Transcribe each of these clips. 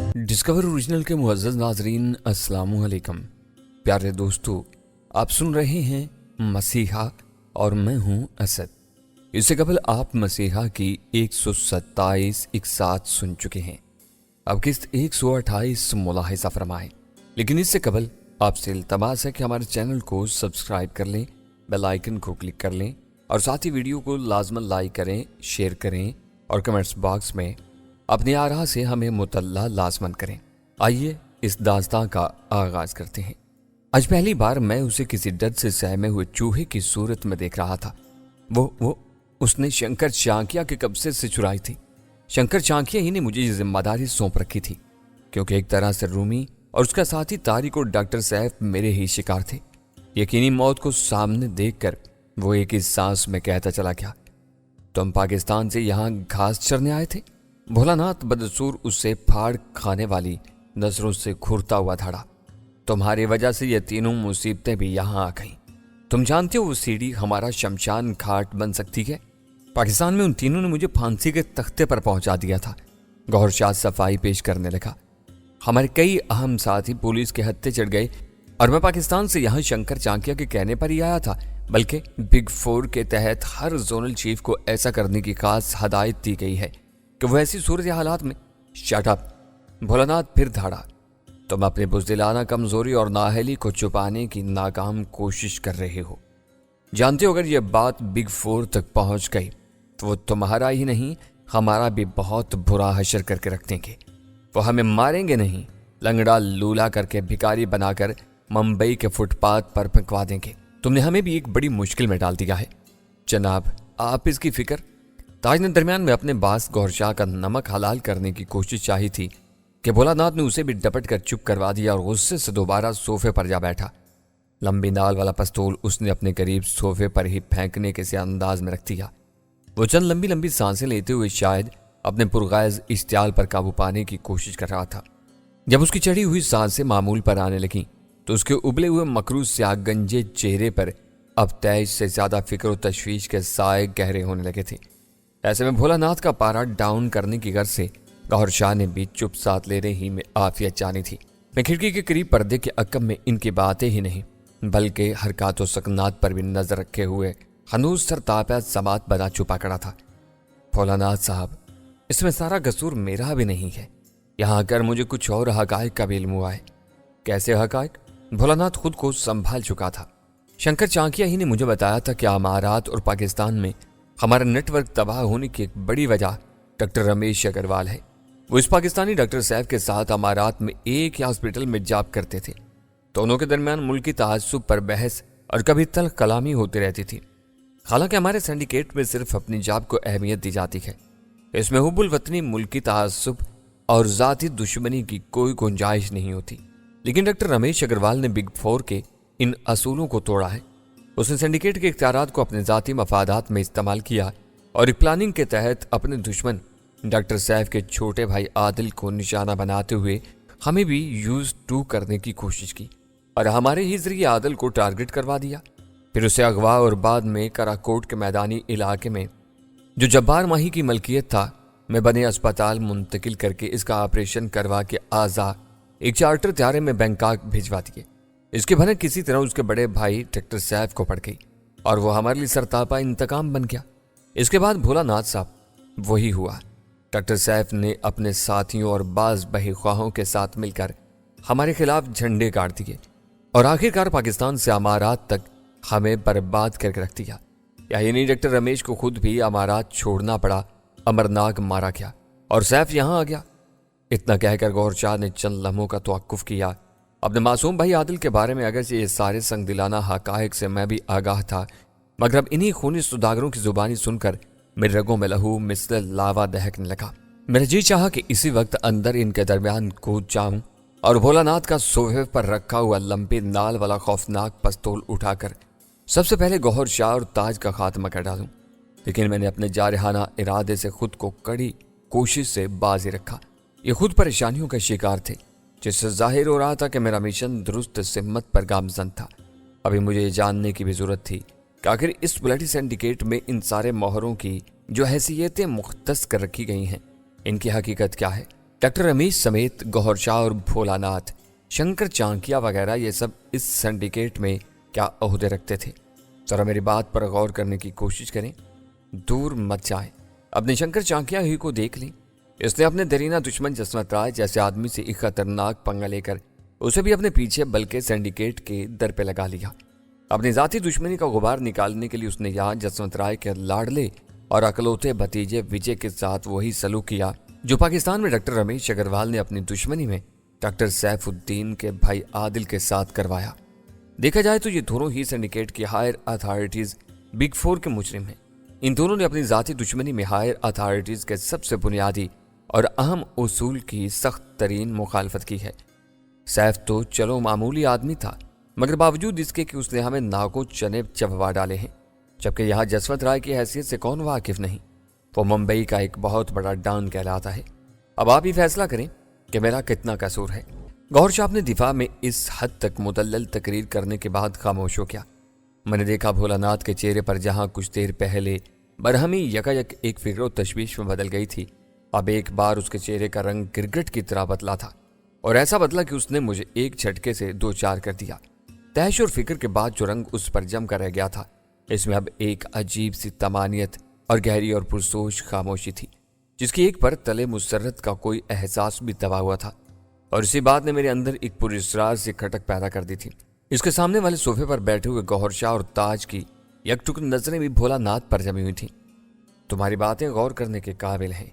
Discover original के मुअज़्ज़ज़ नाज़रीन, अस्सलामु अलैकुम। प्यारे दोस्तों, आप सुन रहे हैं मसीहा और मैं हूं असद। इससे कबल आप मसीहा की 127 इकसात सुन चुके हैं। अब किस्त 128 मुलाहिज़ा फरमाएं। लेकिन इससे कबल आपसे इल्तमास है कि हमारे चैनल को सब्सक्राइब कर लें, बेल आइकन को क्लिक कर लें और साथ ही वीडियो को लाजमन लाइक करें, शेयर करें और कमेंट्स बॉक्स में अपनी आरा से हमें मुतल्ला लाजमन करें। आइए इस दास्तां का आगाज करते हैं। आज पहली बार मैं उसे किसी डर से सहमे हुए चूहे की सूरत में देख रहा था। वो उसने शंकर चांकिया के कब्जे से चुराई थी। शंकर चांकिया ही ने मुझे ये जिम्मेदारी सौंप रखी थी, क्योंकि एक तरह से रूमी और उसका साथी तारिक और डॉक्टर सैफ मेरे ही शिकार थे। यकीनी मौत को सामने देखकर वो एक ही सांस में कहता चला गया, तुम पाकिस्तान से यहाँ घास चरने आए थे? भोलानाथ बदसूर उससे फाड़ खाने वाली नजरों से घूरता हुआ धड़ा, तुम्हारी वजह से ये तीनों मुसीबतें भी यहाँ आ गईं। तुम जानते हो वो सीढ़ी हमारा शमशान घाट बन सकती है। पाकिस्तान में उन तीनों ने मुझे फांसी के तख्ते पर पहुंचा दिया था। गौहर शाह सफाई पेश करने लगा। हमारे कई अहम साथी पुलिस के हत्थे चढ़ गए और मैं पाकिस्तान से यहाँ शंकर चांकिया के कहने पर ही आया था, बल्कि बिग फोर के तहत हर जोनल चीफ को ऐसा करने की खास हदायत दी गई है कि वो ऐसी सूरत हालात में शट अप। भोलानाथ फिर धाड़ा, तुम अपनी बुज़दिलाना कमजोरी और नाअहली को छुपाने की नाकाम कोशिश कर रहे हो। जानते हो अगर ये बात बिग फोर तक पहुंच गई तो वो तुम्हारा ही नहीं हमारा भी बहुत बुरा हशर करके रख देंगे। वो हमें मारेंगे नहीं, लंगड़ा लूला करके भिखारी बनाकर मुंबई के फुटपाथ पर फेंकवा देंगे। तुमने हमें भी एक बड़ी मुश्किल में डाल दिया है जनाब, आप इसकी फिक्र। ताज ने दरमियान में अपने बास गौहर शाह का नमक हलाल करने की कोशिश चाही थी कि भोलानाथ ने उसे भी डपट कर चुप करवा दिया और गुस्से से दोबारा सोफे पर जा बैठा। लंबी नाल वाला पिस्तौल उसने अपने करीब सोफे पर ही फेंकने के से अंदाज में रख दिया। वो चंद लंबी लंबी सांसें लेते हुए शायद अपने पुरगायज इश्तियाल पर काबू पाने की कोशिश कर रहा था। जब उसकी चढ़ी हुई सांसें मामूल पर आने लगी तो उसके उबले हुए मकरूज स्याह गंजे चेहरे पर अब तेज से ज्यादा फिक्र और तशवीश के साए गहरे होने लगे थे। ऐसे में भोलानाथ का पारा डाउन करने की गर्ज से गौहर शाह ने भी चुप साथ लेने ही में आफियत जानी थी। मैं खिड़की के करीब पर्दे के अकब में इनकी बातें ही नहीं बल्कि हरकत और सकनात पर भी नजर रखे हुए हनूज सर तापया समात बना छुपा खड़ा था। भोलानाथ साहब, इसमें सारा कसूर मेरा भी नहीं है। यहाँ आकर मुझे कुछ और हकायक का भी इल्म हुआ है। कैसे हकायक? भोलानाथ खुद को संभाल चुका था। शंकर चांकिया ही ने मुझे बताया था कि अमारात और पाकिस्तान में हमारा नेटवर्क तबाह होने की एक बड़ी वजह डॉक्टर रमेश अग्रवाल है। वो इस पाकिस्तानी डॉक्टर सैफ के साथ अमारात में एक ही हॉस्पिटल में जॉब करते थे। दोनों के दरमियान मुल्की तआस्सुब पर बहस और कभी तल्ख कलामी होती रहती थी। हालांकि हमारे सिंडिकेट में सिर्फ अपनी जॉब को अहमियत दी जाती है, इसमें हुब्बुल वतनी, मुल्की तआस्सुब और ज़ाती दुश्मनी की कोई गुंजाइश नहीं होती। लेकिन डॉक्टर रमेश अग्रवाल ने बिग फोर के इन असूलों को तोड़ा है। उसने सिंडिकेट के इख्तियारात को अपने ज़ाती मफादात में इस्तेमाल किया और एक प्लानिंग के तहत अपने दुश्मन डॉक्टर सैफ के छोटे भाई आदिल को निशाना बनाते हुए हमें भी यूज टू करने की कोशिश की और हमारे ही जरिए आदिल को टारगेट करवा दिया। फिर उसे अगवा और बाद में कराकोट के मैदानी इलाके में जो जब्बार माही की मलकियत था में बने अस्पताल मुंतकिल करके इसका ऑपरेशन करवा के आज़ा एक चार्टर त्यारे में बैंकॉक भिजवा दिए। इसके भनक किसी तरह उसके बड़े भाई डॉक्टर सैफ को पड़ गई और वो हमारे लिए सरतापा इंतकाम बन गया। इसके बाद भोलानाथ साहब, वही हुआ। डॉक्टर सैफ ने अपने साथियों और बाज बहीख्वाहों के साथ मिलकर हमारे खिलाफ झंडे गाड़ दिए और आखिरकार पाकिस्तान से अमारात तक हमें बर्बाद करके रख दिया। यही नहीं, डॉक्टर रमेश को खुद भी अमारात छोड़ना पड़ा, अमरनाक मारा गया और सैफ यहाँ आ गया। इतना कहकर गौहर शाह ने चंद लम्हों का तवक्कुफ किया। अपने मासूम भाई आदिल के बारे में अगर ये सारे संग दिलाना हकायक से मैं भी आगाह था, मगर अब इन्हीं खूनी सुदागरों की जुबानी सुनकर मेरे रगों में लहू मिसल लावा दहकने लगा। मेरा जी चाहा कि इसी वक्त अंदर इनके दरमियान कूद जाऊं और भोलानाथ का सोफे पर रखा हुआ लंबी नाल वाला खौफनाक पिस्तौल उठाकर सबसे पहले गौहर शाह और ताज का खात्मा कर डालूं। लेकिन मैंने अपने जारहाना इरादे से खुद को कड़ी कोशिश से बाजी रखा। ये खुद परेशानियों का शिकार थे, जिससे जाहिर हो रहा था कि मेरा मिशन दुरुस्त सिम्मत पर गामजन था। अभी मुझे ये जानने की भी जरूरत थी कि आखिर इस ब्लडी सिंडिकेट में इन सारे मोहरों की जो हैसियतें मुख्तस कर रखी गई हैं, इनकी हकीकत क्या है। डॉक्टर रमेश समेत गौहर शाह और भोलानाथ, शंकर चांकिया वगैरह ये सब इस सिंडिकेट में क्या ओहदे रखते थे? जरा मेरी बात पर गौर करने की कोशिश करें, दूर मत जाएं, अपने शंकर चांकिया ही को देख लें। इसने अपने दरीना दुश्मन जसवंत राय जैसे आदमी से एक खतरनाक पंगा लेकर उसे भी अपने पीछे बल्कि सिंडिकेट के दर पे लगा लिया। अपनी जाति दुश्मनी का गुबार निकालने के लिए उसने यहाँ जसवंत राय के लाडले और अकलौते भतीजे विजय के साथ वही सलूक किया जो पाकिस्तान में डॉक्टर रमेश अग्रवाल ने अपनी दुश्मनी में डॉक्टर सैफुद्दीन के भाई आदिल के साथ करवाया। देखा जाए तो ये दोनों ही सिंडिकेट की हायर अथॉरिटीज बिग फोर के मुजरिम हैं। इन दोनों ने अपनी जाति दुश्मनी में हायर अथॉरिटीज के सबसे बुनियादी और अहम उसूल की सख्त तरीन मुखालफत की है। सैफ तो चलो मामूली आदमी था, मगर बावजूद इसके कि उसने हमें नाको चने चबवा डाले हैं, जबकि यहाँ जसवंत राय की हैसियत से कौन वाकिफ नहीं। वो मुंबई का एक बहुत बड़ा डॉन कहलाता है। अब आप ही फैसला करें कि मेरा कितना कसूर है। गौहर शाह अपने दिफा में इस हद तक मुदल्लल तकरीर करने के बाद खामोश हो गया। मैंने देखा भोलानाथ के चेहरे पर जहां कुछ देर पहले बरहमी यकायक एक फिक्र और तशवीश में बदल गई थी, अब एक बार उसके चेहरे का रंग गिरगिट की तरह बदला था, और ऐसा बदला कि उसने मुझे एक झटके से दो चार कर दिया। तहश और फिक्र के बाद जो रंग उस पर जम कर रह गया था, इसमें अब एक अजीब सी तमानियत और गहरी और पुरसोच खामोशी थी, जिसकी एक पर तले मुसर्रत का कोई एहसास भी दबा हुआ था। और इसी बात ने मेरे अंदर एक पुरस्रार से खटक पैदा कर दी थी। इसके सामने वाले सोफे पर बैठे हुए गौहर शाह और ताज की यकटुक नजरें भी भोलानाथ पर जमी हुई थी। तुम्हारी बातें गौर करने के काबिल हैं।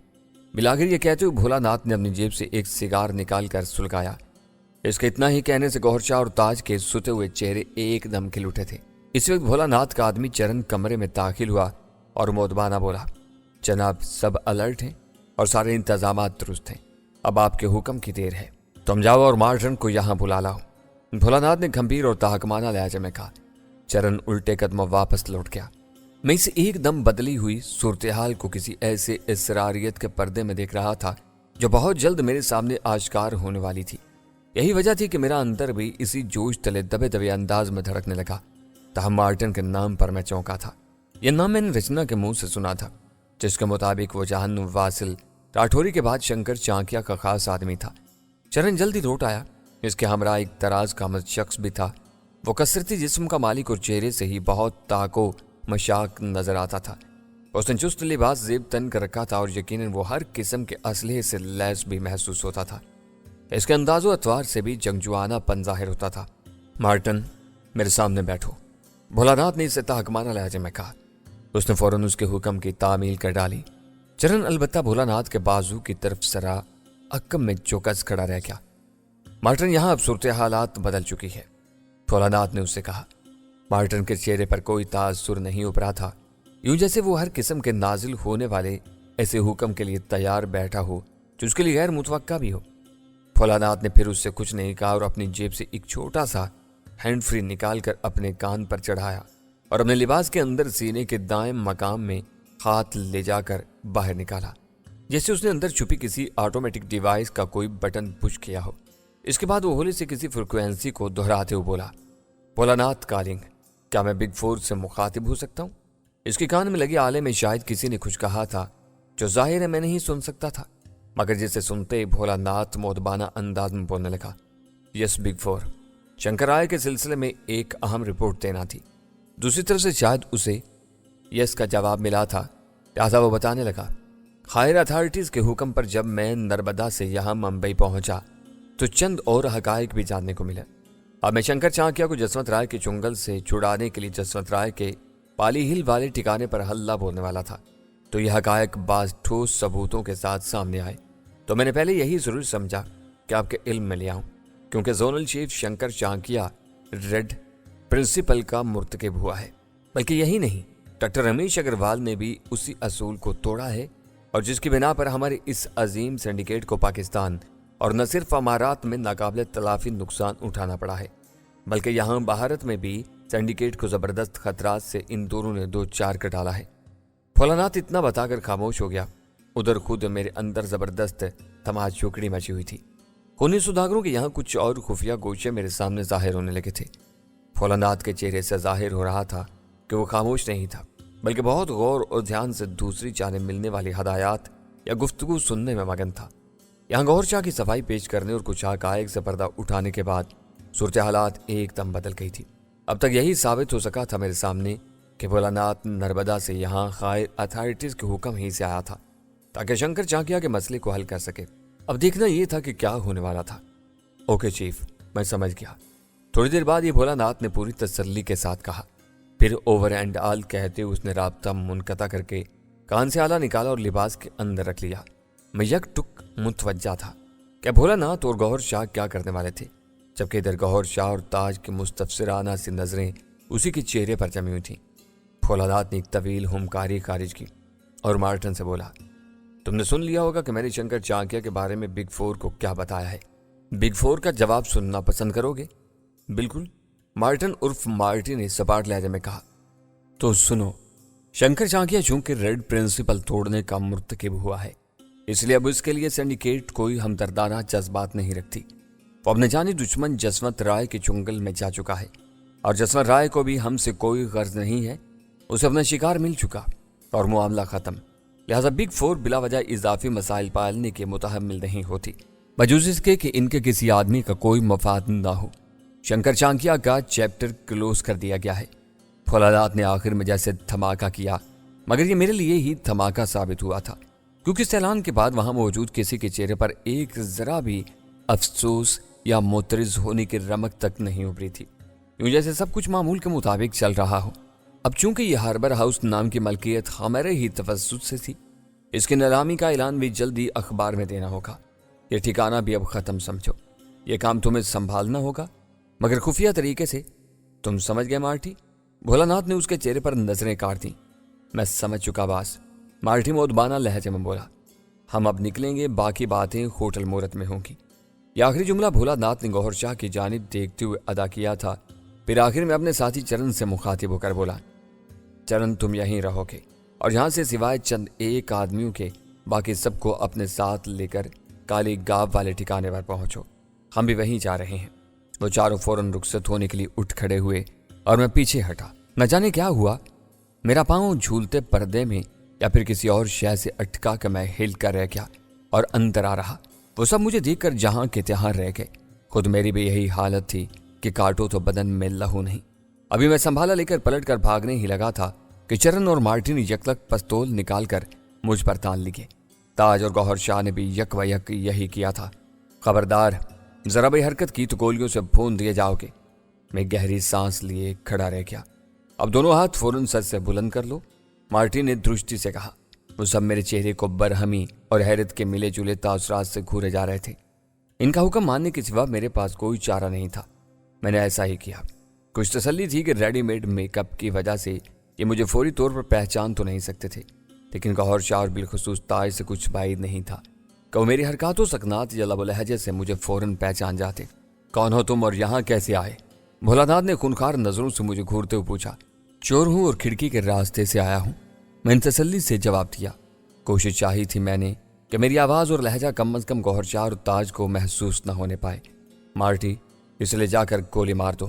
बिलाखिर ये कहते हुए भोलानाथ ने अपनी जेब से एक सिगार निकाल कर सुलगाया। इसके इतना ही कहने से गौहर शाह और ताज के सुते हुए चेहरे एकदम खिल उठे थे। इस वक्त भोलानाथ का आदमी चरण कमरे में दाखिल हुआ और मोदबाना बोला, जनाब सब अलर्ट हैं और सारे इंतजाम दुरुस्त हैं, अब आपके हुक्म की देर है, तुम जाओ और मार्टन को यहाँ बुला लाओ। भोलानाथ ने गंभीर और ताहकमाना लहजे में कहा। चरण उल्टे कदम वापस लौट गया। मैं इस एकदम बदली हुई सूरत हाल को किसी ऐसे इसरारियत के पर्दे में देख रहा था जो बहुत जल्द मेरे सामने आश्कार होने वाली थी। यही वजह थी कि मेरा अंदर भी इसी जोश तले दबे दबे अंदाज में धड़कने लगा। तहम मार्टिन के नाम पर मैं चौंका था। यह नाम मैंने रचना के मुंह से सुना था, जिसके मुताबिक वो जहान्नुम वासिल राठौरी के बाद शंकर चांकिया का खास आदमी था। चरण जल्दी लौट आया। इसके हमरा एक तराज का मत शख्स भी था। वो कसरती जिस्म का मालिक और चेहरे से ही बहुत ताको मशाक नजर आता था। उसने चुस्त लिबास जेब तन कर रखा था और यकीनन वो हर किस्म के असलहे से लैस भी महसूस होता था। इसके अंदाजो अतवार से भी जंगजुआना पन जाहिर होता था। मार्टन, मेरे सामने बैठो, भोलानाथ ने इसे ताहकमाना लहजे में कहा। उसने फौरन उसके हुक्म की तामील कर डाली। चरण अलबत्ता भोलानाथ के बाजू की तरफ सरा अक्कम में चौकस खड़ा रह गया। मार्टन, यहां अब सूरत हालात बदल चुकी है, भोलानाथ ने उससे कहा। मार्टन के चेहरे पर कोई तासुर नहीं उभरा था, यूं जैसे वो हर किस्म के नाजिल होने वाले ऐसे हुक्म के लिए तैयार बैठा हो जो उसके लिए गैर मुतवक्का भी हो। भोलानाथ ने फिर उससे कुछ नहीं कहा और अपनी जेब से एक छोटा सा हैंड फ्री निकाल कर अपने कान पर चढ़ाया और अपने लिबास के अंदर सीने के दाएं मकाम में हाथ ले जाकर बाहर निकाला, जैसे उसने अंदर छुपी किसी ऑटोमेटिक डिवाइस का कोई बटन पुश किया हो। इसके बाद वो होली से किसी फ्रिक्वेंसी को दोहराते हुए बोला, भोलानाथ कॉलिंग, क्या मैं बिग फोर से मुखातिब हो सकता हूँ? इसके कान में लगे आले में शायद किसी ने कुछ कहा था जो जाहिर है मैं नहीं सुन सकता था, मगर जिसे सुनते ही भोलानाथ मोदबाना अंदाज में बोलने लगा। Yes big four, Shankar Rai के सिलसिले में एक अहम रिपोर्ट देना थी। दूसरी तरफ से शायद उसे यस का जवाब मिला था, लिहाजा वो बताने लगा, हायर अथॉरिटीज के हुक्म पर जब मैं नर्मदा से यहाँ मुंबई पहुंचा तो चंद और हकायक भी जानने को मिले। अब मैं शंकर चांकिया को जसवंत राय के चुंगल से छुड़ाने के लिए जसवंत राय के पाली हिल वाले ठिकाने पर हल्ला बोलने वाला था, तो यह हकायक बाज ठोस सबूतों के साथ सामने आए। तो मैंने पहले यही जरूर समझा कि आपके इल्म में ले आऊं, क्योंकि जोनल चीफ शंकर चांकिया रेड प्रिंसिपल का मुर्तकिब हुआ है। बल्कि यही नहीं, डॉक्टर रमेश अग्रवाल ने भी उसी असूल को तोड़ा है, और जिसकी बिना पर हमारे इस अजीम सिंडिकेट को पाकिस्तान और न सिर्फ अमारात में नाकाबिले तलाफी नुकसान उठाना पड़ा है, बल्कि यहाँ भारत में भी सिंडिकेट को जबरदस्त खतरात से इन दोनों ने दो चार कर डाला है। भोलानाथ इतना बताकर खामोश हो गया। उधर खुद मेरे अंदर जबरदस्त तमाशुकड़ी मची हुई थी। खूनी सुदागरों के यहाँ कुछ और खुफिया गोशे मेरे सामने जाहिर होने लगे थे। भोलानाथ के चेहरे से जाहिर हो रहा था कि वो खामोश नहीं था, बल्कि बहुत गौर और ध्यान से दूसरी जाने मिलने वाली हदायत या गुफ्तगू सुनने में मगन था। یہاں گوھر شاہ کی صفائی پیش کرنے اور کچھ حقائق سے پردہ اٹھانے کے بعد صورتحالات ایک دم بدل گئی تھی۔ اب تک یہی ثابت ہو سکا تھا میرے سامنے کہ بھولا ناتھ نرمدا سے یہاں خیر اتھارٹیز کے حکم ہی سے آیا تھا تاکہ شنکر چانکیہ کے مسئلے کو حل کر سکے۔ اب دیکھنا یہ تھا کہ کیا ہونے والا تھا۔ اوکے چیف، میں سمجھ گیا۔ تھوڑی دیر بعد یہ بھولا ناتھ نے پوری تسلی کے ساتھ کہا۔ پھر اوور اینڈ آل کہتے اس نے رابطہ منقطع کر کے کان سے آلہ نکالا اور لباس کے اندر رکھ لیا۔ میں یک ٹک متوجہ تھا کہ بھولا ناتھ اور گوھر شاہ کیا کرنے والے تھے، جبکہ ادھر گوھر شاہ اور تاج کی مستفسرانہ سی نظریں اسی کے چہرے پر جمی ہوئی تھیں۔ بھولا ناتھ نے ایک طویل ہمکاری خارج کی اور مارٹن سے بولا، تم نے سن لیا ہوگا کہ میں نے شنکر چانکیہ کے بارے میں بگ فور کو کیا بتایا ہے۔ بگ فور کا جواب سننا پسند کرو گے؟ بالکل، مارٹن عرف مارٹی نے سپاٹ لہجے میں کہا۔ تو سنو، شنکر چانکیہ چونکہ ریڈ پرنسپل توڑنے کا مرتکب ہوا ہے، اس لیے اب اس کے لیے سینڈیکیٹ کوئی ہمدردانہ جذبات نہیں رکھتی۔ وہ اپنے جانی دشمن جسونت رائے کے چنگل میں جا چکا ہے اور جسونت رائے کو بھی ہم سے کوئی غرض نہیں ہے۔ اسے اپنا شکار مل چکا اور معاملہ ختم۔ لہذا بگ فور بلا وجہ اضافی مسائل پالنے کے متحمل نہیں ہوتی، بجوز اس کے کہ ان کے کسی آدمی کا کوئی مفاد نہ ہو۔ شنکر چانکیہ کا چیپٹر کلوز کر دیا گیا ہے۔ بھولا ناتھ نے آخر میں جیسے دھماکہ کیا، مگر یہ میرے لیے ہی دھماکہ ثابت ہوا تھا، کیونکہ اس اعلان کے بعد وہاں موجود کسی کے چہرے پر ایک ذرا بھی افسوس یا معترض ہونے کی رمق تک نہیں ابھری تھی، یوں جیسے سب کچھ معمول کے مطابق چل رہا ہو۔ اب چونکہ یہ ہاربر ہاؤس نام کی ملکیت ہمارے ہی تفسد سے تھی، اس کی نیلامی کا اعلان بھی جلدی اخبار میں دینا ہوگا۔ یہ ٹھکانہ بھی اب ختم سمجھو، یہ کام تمہیں سنبھالنا ہوگا، مگر خفیہ طریقے سے۔ تم سمجھ گئے مارٹی؟ بھولا ناتھ نے اس کے چہرے پر نظریں کاٹ دیں۔ میں سمجھ چکا باس، مارٹی مودبانہ لہجے میں بولا۔ ہم اب نکلیں گے، باقی باتیں ہوٹل مورت میں ہوں گی۔ یہ آخری جملہ بھولا ناتھ نے گوھر شاہ کی جانب دیکھتے ہوئے ادا کیا تھا، پھر آخر میں اپنے ساتھی چرن سے مخاطب ہو کر بولا، چرن تم یہیں رہو گے اور یہاں سے سوائے چند ایک آدمیوں کے باقی سب کو اپنے ساتھ لے کر کالی گاو والے ٹھکانے پر پہنچو، ہم بھی وہیں جا رہے ہیں۔ وہ چاروں فوراً رخصت ہونے کے لیے اٹھ کھڑے ہوئے اور میں پیچھے ہٹا۔ نہ جانے کیا ہوا، میرا پاؤں جھولتے پردے میں یا پھر کسی اور شے سے اٹکا کہ میں ہل کر رہ گیا اور اندر آ رہا۔ وہ سب مجھے دیکھ کر جہاں کے تہاں رہ گئے۔ خود میری بھی یہی حالت تھی کہ کاٹو تو بدن میں لہو نہیں۔ ابھی میں سنبھالا لے کر پلٹ کر بھاگنے ہی لگا تھا کہ چرن اور مارٹی نے یکلک پستول نکال کر مجھ پر تان لیے۔ تاج اور گوھر شاہ نے بھی یک و یک یہی کیا تھا۔ خبردار، ذرا بھی حرکت کی تو گولیوں سے بھون دیے جاؤ گے۔ میں گہری سانس لیے کھڑا رہ گیا۔ اب دونوں ہاتھ فوراً سر سے بلند کر لو، مارٹی نے درستی سے کہا۔ وہ سب میرے چہرے کو برہمی اور حیرت کے ملے جلے تاثرات سے گھورے جا رہے تھے۔ ان کا حکم ماننے کے سوا میرے پاس کوئی چارہ نہیں تھا۔ میں نے ایسا ہی کیا۔ کچھ تسلی تھی کہ ریڈی میڈ میک اپ کی وجہ سے یہ مجھے فوری طور پر پہچان تو نہیں سکتے تھے، لیکن گوھر شاہ اور بالخصوص تاج سے کچھ بعید نہیں تھا کہ وہ میری حرکات و سکنات یا لب و لہجے سے مجھے فوراً پہچان جاتے۔ کون ہو تم اور یہاں کیسے آئے؟ بھولا ناتھ نے خونخوار نظروں سے مجھے گھورتے ہوئے پوچھا۔ چور ہوں اور کھڑکی کے راستے سے آیا ہوں، میں نے تسلی سے جواب دیا۔ کوشش چاہی تھی میں نے کہ میری آواز اور لہجہ کم از کم گوھر شاہ اور تاج کو محسوس نہ ہونے پائے۔ مارٹی، اس لیے جا کر گولی مار دو۔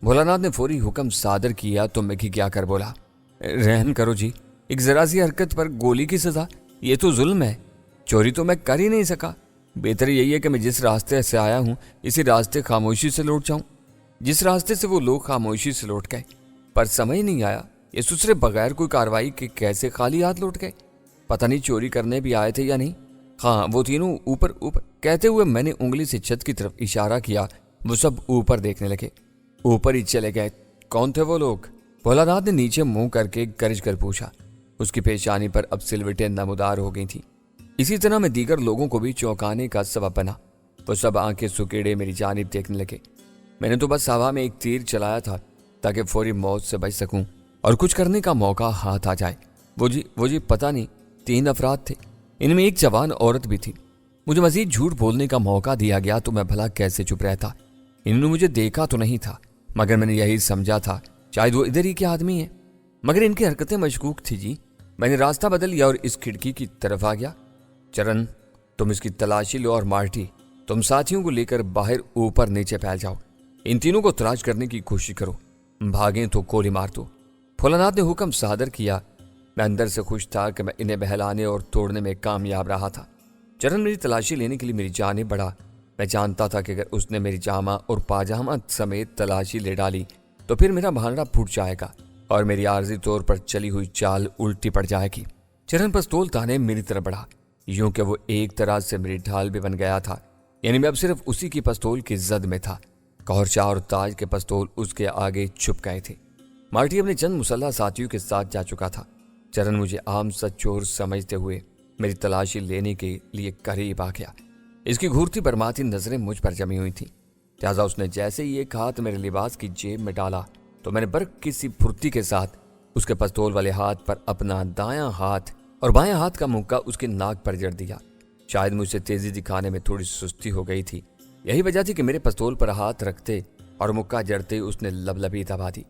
بھولا ناتھ نے فوری حکم صادر کیا تو میں کیا کر بولا، رحم کرو جی، ایک ذرا سی حرکت پر گولی کی سزا، یہ تو ظلم ہے۔ چوری تو میں کر ہی نہیں سکا، بہتر یہی ہے کہ میں جس راستے سے آیا ہوں اسی راستے خاموشی سے لوٹ جاؤں، جس راستے سے وہ لوگ خاموشی سے لوٹ گئے۔ پر سمجھ نہیں آیا یہ سسرے بغیر کوئی کاروائی کے کیسے خالی ہاتھ لوٹ گئے؟ پتہ نہیں چوری کرنے بھی آئے تھے یا نہیں۔ ہاں، وہ تینوں اوپر اوپر کہتے ہوئے میں نے انگلی سے چھت کی طرف اشارہ کیا۔ وہ سب اوپر دیکھنے لگے، اوپر ہی چلے گئے۔ کون تھے وہ لوگ؟ بھولا ناتھ نے نیچے منہ کر کے گرج کر پوچھا۔ اس کی پیشانی پر اب سلوٹیں نمودار ہو گئی تھیں۔ اسی طرح میں دیگر لوگوں کو بھی چونکانے کا سبب بنا۔ وہ سب آنکھیں سکیڑے میری جانب دیکھنے لگے۔ میں نے تو بس ہوا میں ایک تیر چلایا تھا تاکہ فوری موت سے بچ سکوں اور کچھ کرنے کا موقع ہاتھ آ جائے۔ وہ جی پتہ نہیں 3 افراد تھے، ان میں ایک جوان عورت بھی تھی۔ مجھے مزید جھوٹ بولنے کا موقع دیا گیا تو میں بھلا کیسے چپ رہتا؟ انہوں نے مجھے دیکھا تو نہیں تھا، مگر میں نے یہی سمجھا تھا شاید وہ ادھر ہی کے آدمی ہیں، مگر ان کی حرکتیں مشکوک تھی جی۔ میں نے راستہ بدل لیا اور اس کھڑکی کی طرف آ گیا۔ چرن، تم اس کی تلاشی لو اور مارٹی، تم ساتھیوں کو لے کر باہر اوپر نیچے پھیل جاؤ، ان تینوں کو تلاش کرنے کی کوشش کرو، بھاگیں تو گولی مار دو۔ بھولا ناتھ نے حکم صادر کیا۔ میں اندر سے خوش تھا کہ میں انہیں بہلانے اور توڑنے میں کامیاب رہا تھا۔ चरण मेरी तलाशी लेने के लिए मेरी जाने बढ़ा। मैं जानता था कि अगर उसने मेरी जामा और पाजामा समेत तलाशी ले डाली तो फिर मेरा भांडा फूट जाएगा और मेरी आर्जी तौर पर चली हुई चाल उल्टी पड़ जाएगी। चरण पिस्तौल ताने मेरी तरफ बढ़ा, यूं कि वो एक तरह से मेरी ढाल भी बन गया था। यानी मैं अब सिर्फ उसी की पिस्तौल की जद में था। गौहर शाह और ताज के पिस्तौल उसके आगे छुप गए थे। मार्टी अपने चंद मुसल्ला साथियों के साथ जा चुका था। चरण मुझे आम सा चोर समझते हुए मेरी तलाशी लेने के लिए करीब आ गया। इसकी घूरती बरमाती नजरें मुझ पर जमी हुई थी। लिहाजा उसने जैसे ही एक हाथ मेरे लिबास की जेब में डाला तो मैंने बर्क की सी फुर्ती के साथ उसके पिस्तौल वाले हाथ पर अपना दायां हाथ और बायां हाथ का मुक्का उसके नाक पर जड़ दिया। शायद मुझसे तेजी दिखाने में थोड़ी सुस्ती हो गई थी। यही वजह थी कि मेरे पिस्तौल पर हाथ रखते और मुक्का जड़ते उसने लबलबी दबा दी।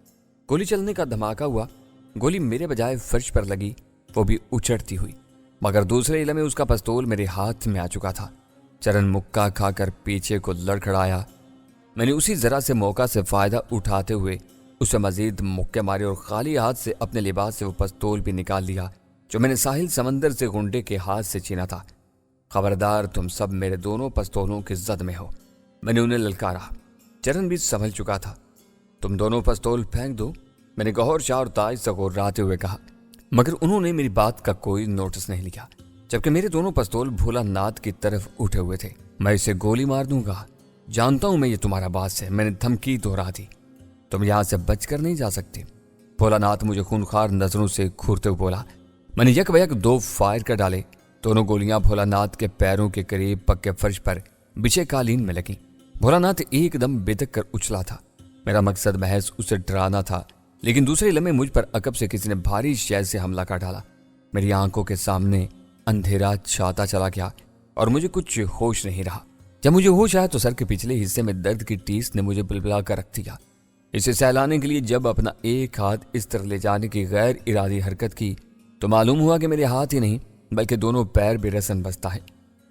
गोली चलने का धमाका हुआ। गोली मेरे बजाय फर्श पर लगी, वो भी उछड़ती हुई, मगर दूसरे इलमे उसका पिस्तौल मेरे हाथ में आ चुका था। चरण मुक्का खाकर पीछे को लड़खड़ाया। मैंने उसी जरा से मौका से फायदा उठाते हुए उसे मजीद मुक्के मारे और खाली हाथ से अपने लिबास से वो पिस्तौल भी निकाल लिया जो मैंने साहिल समंदर से गुंडे के हाथ से छीना था। खबरदार, तुम सब मेरे दोनों पिस्तौलों की जद में हो, मैंने उन्हें ललकारा। चरण भी संभल चुका था। तुम दोनों पिस्तौल फेंक दो, मैंने गौहर शाह और ताज से घुर्राते हुए कहा, मगर उन्होंने मेरी बात का कोई नोटिस नहीं लिया, जबकि मेरे दोनों पिस्तौल भोलानाथ की तरफ उठे हुए थे। मैं इसे गोली मार दूंगा, जानता हूं मैं ये तुम्हारा बास है, मैंने धमकी दोहरा दी। तुम यहां से बचकर नहीं जा सकते। भोलानाथ मुझे खूनखार नजरों से घूरते हुए बोला। मैंने यकबयक 2 फायर कर डाले। दोनों गोलियां भोलानाथ के पैरों के करीब पक्के फर्श पर बिछे कालीन में लगी। भोलानाथ एकदम बेधक कर उछला था। मेरा मकसद महज उसे डराना था, लेकिन दूसरे लम्हे मुझ पर अकब से किसी ने भारी शय से हमला कर डाला। मेरी आंखों के सामने अंधेरा छाता चला गया और मुझे कुछ होश नहीं रहा। जब मुझे होश आया तो सर के पिछले हिस्से में दर्द की टीस ने मुझे बिलबिला कर रख दिया। इसे सहलाने के लिए जब अपना एक हाथ इस तरह ले जाने की गैर इरादी हरकत की तो मालूम हुआ कि मेरे हाथ ही नहीं बल्कि दोनों पैर भी रसन बसता है।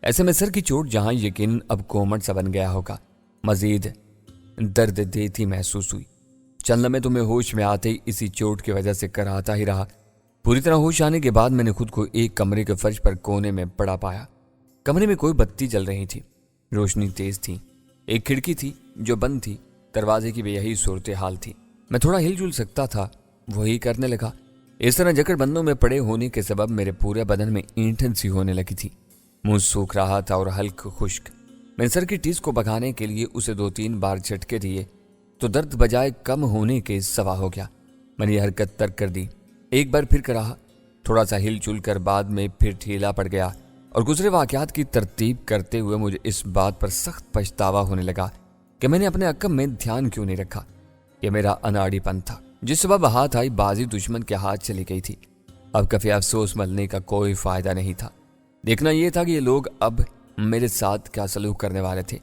ऐसे में सर की चोट जहां यकीन अब कोमट सा बन गया होगा, मजीद दर्द देती महसूस हुई। चंद लम्हे तुम्हें होश में आते ही इसी चोट की वजह से कराता ही रहा। पूरी तरह होश आने के बाद मैंने खुद को एक कमरे के फर्श पर कोने में पड़ा पाया। कमरे में कोई बत्ती जल रही थी, रोशनी तेज थी। एक खिड़की थी जो बंद थी, दरवाजे की भी यही सूरत हाल थी। मैं थोड़ा हिलजुल सकता था, वही करने लगा। इस तरह जकड़बंदों में पड़े होने के सबब मेरे पूरे बदन में ईंठन सी होने लगी थी। मुंह सूख रहा था और हल्क खुश्क। मैंने सर की टीस को भगाने के लिए उसे 2-3 बार झटके दिए तो दर्द बजाय कम होने के सवा हो गया। मैंने यह हरकत तर्क कर दी। एक बार फिर करा, थोड़ा सा हिलजुल कर बाद में फिर ढीला पड़ गया और गुजरे वाकयात की तरतीब करते हुए मुझे इस बात पर सख्त पछतावा होने लगा कि मैंने अपने अक्कम में ध्यान क्यों नहीं रखा। यह मेरा अनाड़ीपन था, जिस सबब हाथ आई बाजी दुश्मन के हाथ चली गई थी। अब कभी अफसोस मलने का कोई फायदा नहीं था। देखना यह था कि ये लोग अब मेरे साथ क्या सलूक करने वाले थे।